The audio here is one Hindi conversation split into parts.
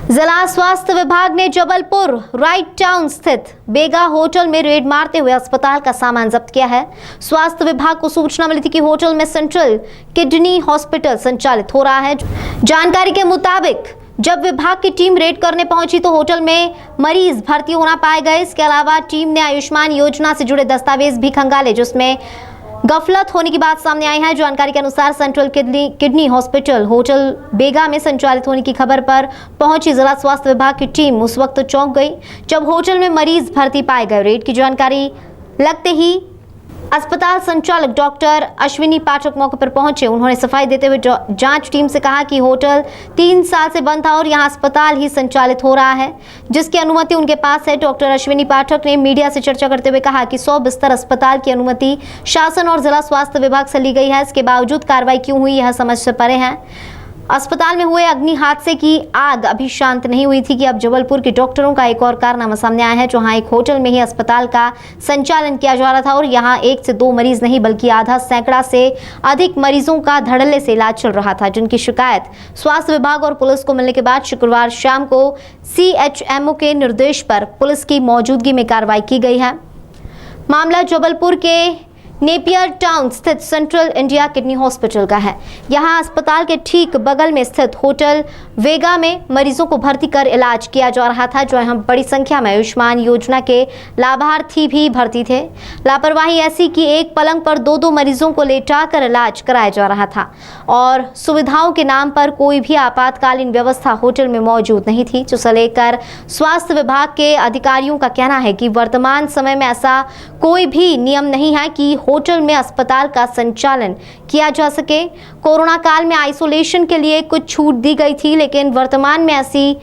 जिला स्वास्थ्य विभाग ने जबलपुर राइट टाउन स्थित बेगा होटल में रेड मारते हुए अस्पताल का सामान जब्त किया है। स्वास्थ्य विभाग को सूचना मिली थी कि होटल में सेंट्रल किडनी हॉस्पिटल संचालित हो रहा है। जानकारी के मुताबिक जब विभाग की टीम रेड करने पहुंची तो होटल में मरीज भर्ती होना पाए गए। इसके अलावा टीम ने आयुष्मान योजना से जुड़े दस्तावेज भी खंगाले, जिसमें गफलत होने की बात सामने आई है। जानकारी के अनुसार सेंट्रल किडनी हॉस्पिटल होटल बेगा में संचालित होने की खबर पर पहुंची जिला स्वास्थ्य विभाग की टीम उस वक्त चौंक गई जब होटल में मरीज भर्ती पाए गए। रेड की जानकारी लगते ही अस्पताल संचालक डॉक्टर अश्विनी पाठक मौके पर पहुंचे। उन्होंने सफाई देते हुए जांच टीम से कहा कि होटल 3 साल से बंद था और यहां अस्पताल ही संचालित हो रहा है, जिसकी अनुमति उनके पास है। डॉक्टर अश्विनी पाठक ने मीडिया से चर्चा करते हुए कहा कि 100 बिस्तर अस्पताल की अनुमति शासन और जिला स्वास्थ्य विभाग से ली गई है। इसके बावजूद कार्रवाई क्यों हुई, यह समझ से परे है। अस्पताल में हुए अग्नि हादसे की आग अभी शांत नहीं हुई थी कि अब जबलपुर के डॉक्टरों का एक और कारनामा सामने आया है, जहां एक होटल में ही अस्पताल का संचालन किया जा रहा था और यहां 1 से 2 मरीज नहीं बल्कि आधा सैकड़ा से अधिक मरीजों का धड़ल्ले से इलाज चल रहा था, जिनकी शिकायत स्वास्थ्य विभाग और पुलिस को मिलने के बाद शुक्रवार शाम को CHMO के निर्देश पर पुलिस की मौजूदगी में कार्रवाई की गई है। मामला जबलपुर के नेपियर टाउन स्थित सेंट्रल इंडिया किडनी हॉस्पिटल का है। यहां अस्पताल के ठीक बगल में स्थित होटल वेगा में मरीजों को भर्ती कर इलाज किया जा रहा था, जो हम बड़ी संख्या में आयुष्मान योजना के लाभार्थी भी भर्ती थे। लापरवाही ऐसी कि एक पलंग पर 2-2 मरीजों को लेटाकर इलाज कराया जा रहा था और सुविधाओं के नाम पर कोई भी आपातकालीन व्यवस्था होटल में मौजूद नहीं थी, जिसे लेकर स्वास्थ्य विभाग के अधिकारियों का कहना है कि वर्तमान समय में ऐसा कोई भी नियम नहीं है कि होटल में अस्पताल का संचालन किया जा सके। कोरोना काल में आइसोलेशन के लिए कुछ छूट दी गई थी, लेकिन वर्तमान में ऐसी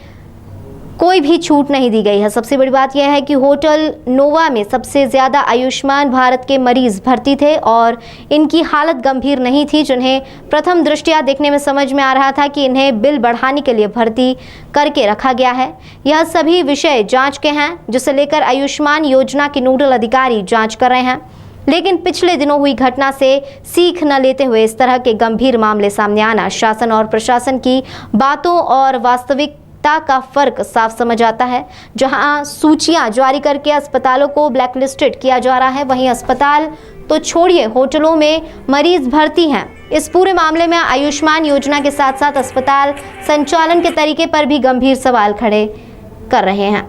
कोई भी छूट नहीं दी गई है। सबसे बड़ी बात यह है कि होटल नोवा में सबसे ज्यादा आयुष्मान भारत के मरीज भर्ती थे और इनकी हालत गंभीर नहीं थी, जिन्हें प्रथम दृष्टया देखने में समझ में आ रहा था कि इन्हें बिल बढ़ाने के लिए भर्ती करके रखा गया है। यह सभी विषय जांच के हैं, जिसे लेकर आयुष्मान योजना के नोडल अधिकारी जांच कर रहे हैं। लेकिन पिछले दिनों हुई घटना से सीख न लेते हुए इस तरह के गंभीर मामले सामने आना शासन और प्रशासन की बातों और वास्तविकता का फर्क साफ समझ आता है। जहां सूचियां जारी करके अस्पतालों को ब्लैकलिस्टेड किया जा रहा है, वहीं अस्पताल तो छोड़िए होटलों में मरीज भर्ती हैं। इस पूरे मामले में आयुष्मान योजना के साथ साथ अस्पताल संचालन के तरीके पर भी गंभीर सवाल खड़े कर रहे हैं।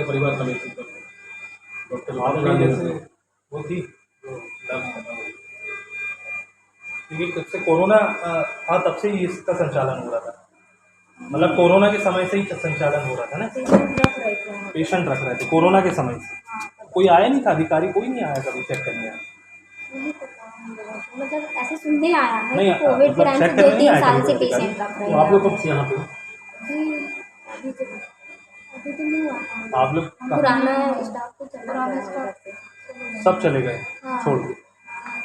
परिवार समेत डॉक्टर वो थी जब से कोरोना था तब से ही इसका संचालन हो रहा था। मतलब कोरोना के समय से ही संचालन हो रहा था ना। पेशेंट रख रहे थे कोरोना के समय से। कोई आया नहीं था, अधिकारी कोई नहीं आया कभी चेक करने। मतलब ऐसे सुनने आया है नहीं, कोविड के टाइम से 2-3 साल से पेशेंट रख रहे हैं। आप लोग कब से यहाँ पे? अभी तो नहीं हुआ। आप लोग पुराना स्टाफ तो पुराना स्टाफ सब चले गए छोड़ के।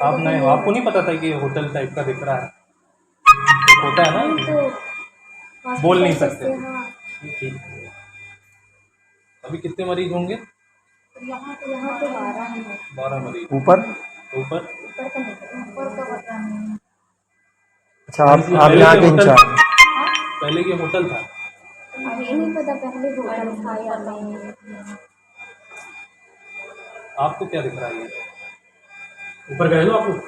आप नहीं, आपको नहीं पता था कि होटल टाइप का दिख रहा है? होता है ना, तो बोल नहीं सकते। हाँ। अभी कितने मरीज होंगे? यहाँ तो 12 मरीज। ऊपर ऊपर का पता नहीं। अच्छा, आप यहाँ के इंचार्ज? पहले ये होटल था? ये नहीं पता पहले होटल था या नहीं। आपको क्या दिख रहा है? ऊपर गए ना आप लोग?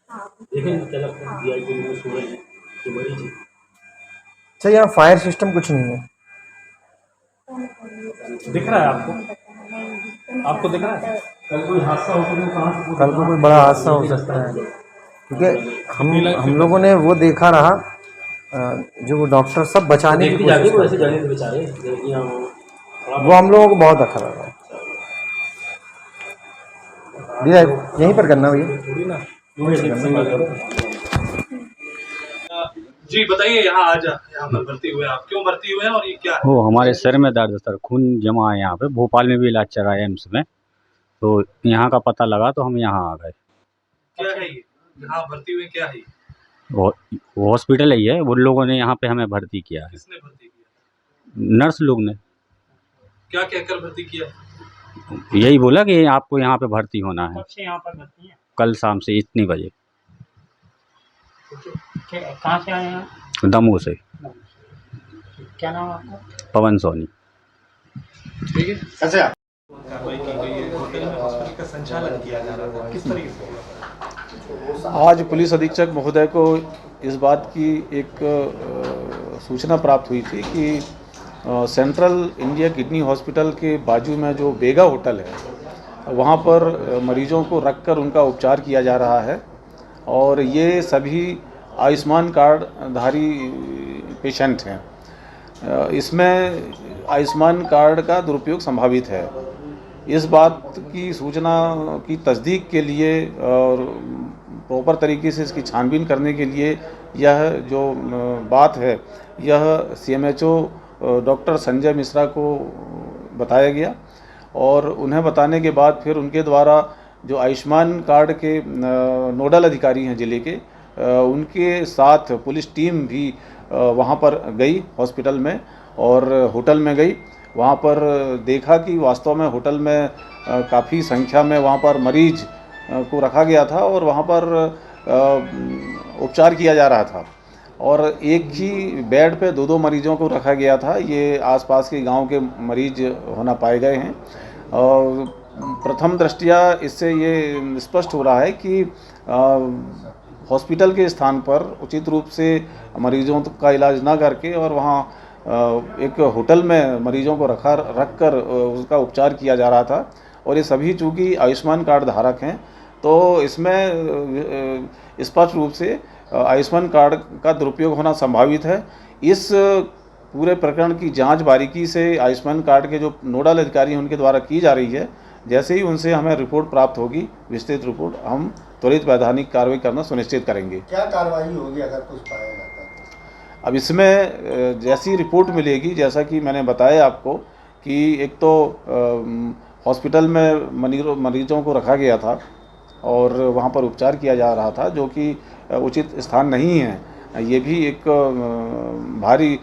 हाँ। देखें क्या लगता है VIP में सो रहे हैं तो मरीज है। अच्छा, यहाँ फायर सिस्टम कुछ नहीं है? दिख रहा है आपको? आपको दिख रहा है? कल कोई हादसा हो तो कहाँ से? कल को कोई बड़ा हादसा हो सकता है, क्योंकि हम लोगों ने वो देखा रहा जो वो डॉक्टर सब बचाने की कोशिश वो ऐसे जाने थे बेचारे, वो हम लोगों को बहुत अच्छा लगा। भैया यहीं पर करना भैया। थोड़ी ना जी बताइए, यहाँ आ जा। यहाँ पर भर्ती हुए आप, क्यों भर्ती हुए हैं और ये क्या है? वो हमारे सर में दर्द सर, खून जमा है यहाँ पे। भोपाल में भी इलाज चल रहा है एम्स में, तो यहाँ का पता लगा तो हम यहाँ आ गए। क्या है ये यहाँ भर्ती हुए? क्या है ये? वो हॉस्पिटल ही है, वो लोगों ने यहाँ पे हमें भर्ती किया है। किसने भर्ती किया? नर्स लोग ने। क्या कहकर भर्ती किया? यही बोला कि आपको यहाँ पे भर्ती होना है कब से यहाँ पर भर्ती है? कल शाम से इतनी बजे, कहाँ से आए हैं आप? दमोह से। क्या नाम है आपका? पवन सोनी। कार्रवाई की गई है, होटल में हॉस्पिटल का संचालन किया जा रहा था, किस तरीके से? आज पुलिस अधीक्षक महोदय को इस बात की एक सूचना प्राप्त हुई थी कि सेंट्रल इंडिया किडनी हॉस्पिटल के बाजू में जो बेगा होटल है वहाँ पर मरीजों को रखकर उनका उपचार किया जा रहा है और ये सभी आयुष्मान कार्डधारी पेशेंट हैं। इसमें आयुष्मान कार्ड का दुरुपयोग संभावित है। इस बात की सूचना की तस्दीक के लिए और प्रॉपर तरीके से इसकी छानबीन करने के लिए यह जो बात है यह CMHO डॉक्टर संजय मिश्रा को बताया गया और उन्हें बताने के बाद फिर उनके द्वारा जो आयुष्मान कार्ड के नोडल अधिकारी हैं ज़िले के उनके साथ पुलिस टीम भी वहाँ पर गई हॉस्पिटल में और होटल में गई। वहाँ पर देखा कि वास्तव में होटल में काफ़ी संख्या में वहाँ पर मरीज को रखा गया था और वहाँ पर उपचार किया जा रहा था और एक ही बेड पे दो मरीजों को रखा गया था। ये आसपास के गांव के मरीज होना पाए गए हैं और प्रथम दृष्टया इससे ये स्पष्ट हो रहा है कि हॉस्पिटल के स्थान पर उचित रूप से मरीजों का इलाज ना करके और वहाँ एक होटल में मरीजों को रख कर उसका उपचार किया जा रहा था और ये सभी चूँकि आयुष्मान कार्ड धारक हैं तो इसमें स्पष्ट रूप से आयुष्मान कार्ड का दुरुपयोग होना संभावित है। इस पूरे प्रकरण की जांच बारीकी से आयुष्मान कार्ड के जो नोडल अधिकारी हैं उनके द्वारा की जा रही है। जैसे ही उनसे हमें रिपोर्ट प्राप्त होगी, विस्तृत रिपोर्ट, हम त्वरित वैधानिक कार्रवाई करना सुनिश्चित करेंगे। क्या कार्रवाई होगी अगर कुछ पाया जाता है? अब इसमें जैसी रिपोर्ट मिलेगी, जैसा कि मैंने बताया आपको कि एक तो हॉस्पिटल में मरीजों को रखा गया था और वहाँ पर उपचार किया जा रहा था जो कि उचित स्थान नहीं है। ये भी एक भारी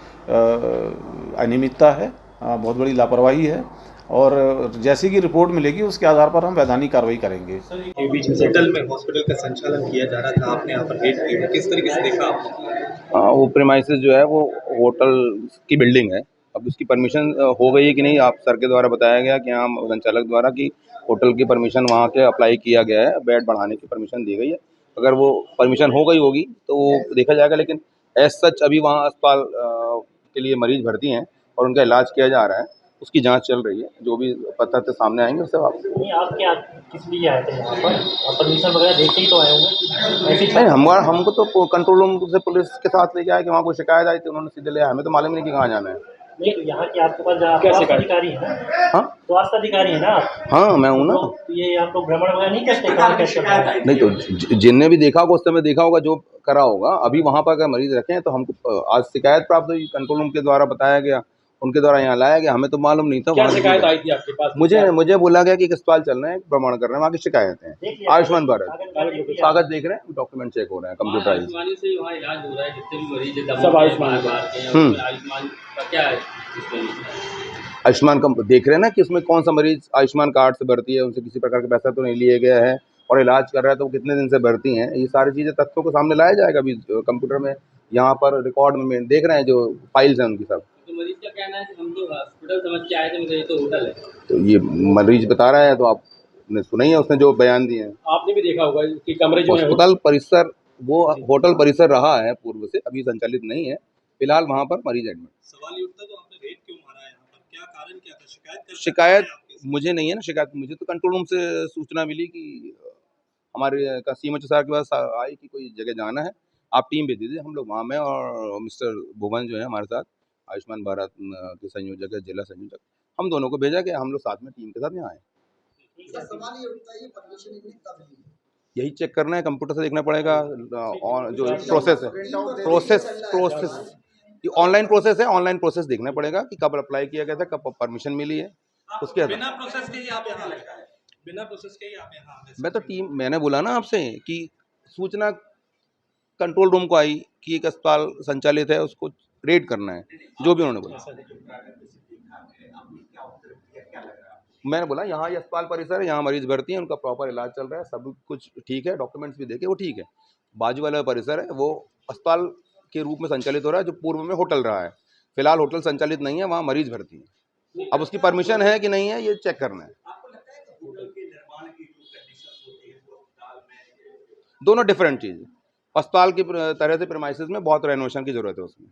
अनियमितता है, बहुत बड़ी लापरवाही है और जैसी की रिपोर्ट मिलेगी उसके आधार पर हम वैधानिक कार्रवाई करेंगे। होटल में हॉस्पिटल का संचालन किया जा रहा था, आपने यहाँ पर रेड किया, किस तरीके से देखा आपने? वो प्रीमाइसेस जो है वो होटल की बिल्डिंग है। अब उसकी परमिशन हो गई है कि नहीं, आप सर के द्वारा बताया गया कि हाँ संचालक द्वारा कि होटल की परमिशन वहाँ के अप्लाई किया गया है, बेड बढ़ाने की परमिशन दी गई है। अगर वो परमिशन हो गई होगी तो वो देखा जाएगा, लेकिन एज सच अभी वहाँ अस्पताल के लिए मरीज भर्ती हैं और उनका इलाज किया जा रहा है, उसकी जांच चल रही है। जो भी तथ्य सामने आएंगे उससे आप नहीं, आप क्या किस लिए आए थे यहाँ पर? आप परमिशन वगैरह देख के ही तो आए होंगे। ऐसी नहीं, हमको तो कंट्रोल रूम से पुलिस के साथ लेके आए कि वहाँ कोई शिकायत आई थी, उन्होंने सीधे ले आया। हमें तो मालूम नहीं कि कहाँ जाना है। नहीं, तो यहाँ के आपके पास स्वास्थ्य अधिकारी है ना? हाँ स्वास्थ्य अधिकारी है ना आप? हाँ मैं हूँ ना। तो ये आप लोग भ्रमण वगैरह नहीं करते? कहाँ कैसे? नहीं तो जिनने भी देखा होगा उस समय देखा होगा, जो करा होगा। अभी वहाँ पर अगर मरीज रखे हैं तो हमको आज शिकायत प्राप्त हुई, कंट्रोल रूम के द्वारा बताया गया, उनके द्वारा यहाँ लाया गया। हमें तो मालूम नहीं था। क्या शिकायत आई थी आपके पास? मुझे बोला गया कि एक अस्पताल चल रहे हैं, भ्रमण कर रहे हैं, वहाँ की शिकायत है। आयुष्मान भारत कागज देख रहे हैं, डॉक्यूमेंट चेक हो रहे हैं, कंप्यूटराइज। से वहाँ इलाज हो रहा है, जितने भी मरीज है सब आयुष्मान का क्या है? आयुष्मान का देख रहे हैं ना कि उसमें कौन सा मरीज आयुष्मान कार्ड से भर्ती है, उनसे किसी प्रकार का पैसा तो नहीं लिया गया है और इलाज कर रहा है तो वो कितने दिन से भर्ती हैं। ये सारी चीज़ें तथ्यों को सामने लाया जाएगा। अभी कंप्यूटर में यहाँ पर रिकॉर्ड में देख रहे हैं, जो फाइल्स हैं उनकी सब। तो मरीज का कहना है कि हम तो हॉस्पिटल समझ के आए थे, मुझे ये तो होटल है। तो ये मरीज बता रहा है तो आपने सुना ही है उसने जो बयान दिए हैं। आपने भी देखा होगा कि कमरे जो अस्पताल परिसर, वो होटल परिसर रहा है पूर्व से, अभी संचालित नहीं है। फिलहाल वहाँ पर मरीज एडमिट। सवाल ये उठता तो आपने रेड क्यों मारा है यहाँ पर? क्या कारण क्या था? शिकायत मुझे नहीं है ना, शिकायत मुझे तो कंट्रोल रूम से सूचना मिली कि हमारे CMHO साहब के पास आई कि कोई जगह जाना है, आप टीम भेज दीजिए। हम लोग वहाँ में और मिस्टर भुवन जो है हमारे साथ, आयुष्मान भारत के संयोजक है, जिला संयोजक, हम दोनों को भेजा गया। हम लोग साथ में टीम के साथ यहाँ आए। यही चेक करना है, कंप्यूटर से देखना पड़ेगा। और जो प्रोसेस ऑनलाइन प्रोसेस है, ऑनलाइन प्रोसेस देखना पड़ेगा कि कब अप्लाई किया गया था, कब परमिशन मिली है। उसके बिना प्रोसेस के ही आप यहाँ लगा है? बिना प्रोसेस के ही आप यहाँ? मैं तो टीम, मैंने बोला ना आपसे कि सूचना कंट्रोल रूम को आई कि एक अस्पताल संचालित है, उसको रेड करना है, जो भी उन्होंने बोला। मैंने बोला यहाँ ये अस्पताल परिसर है, यहाँ मरीज भर्ती हैं, उनका प्रॉपर इलाज चल रहा है, सब कुछ ठीक है, डॉक्यूमेंट्स भी देखे वो ठीक है। बाजू वाला परिसर है वो अस्पताल के रूप में संचालित हो रहा है, जो पूर्व में होटल रहा है। फिलहाल होटल संचालित नहीं है, वहाँ मरीज भर्ती है। अब उसकी परमिशन है कि नहीं है ये चेक करना है। दोनों डिफरेंट चीज़। अस्पताल की तरह से प्रेमाइसिस में बहुत रेनोवेशन की जरूरत है उसमें।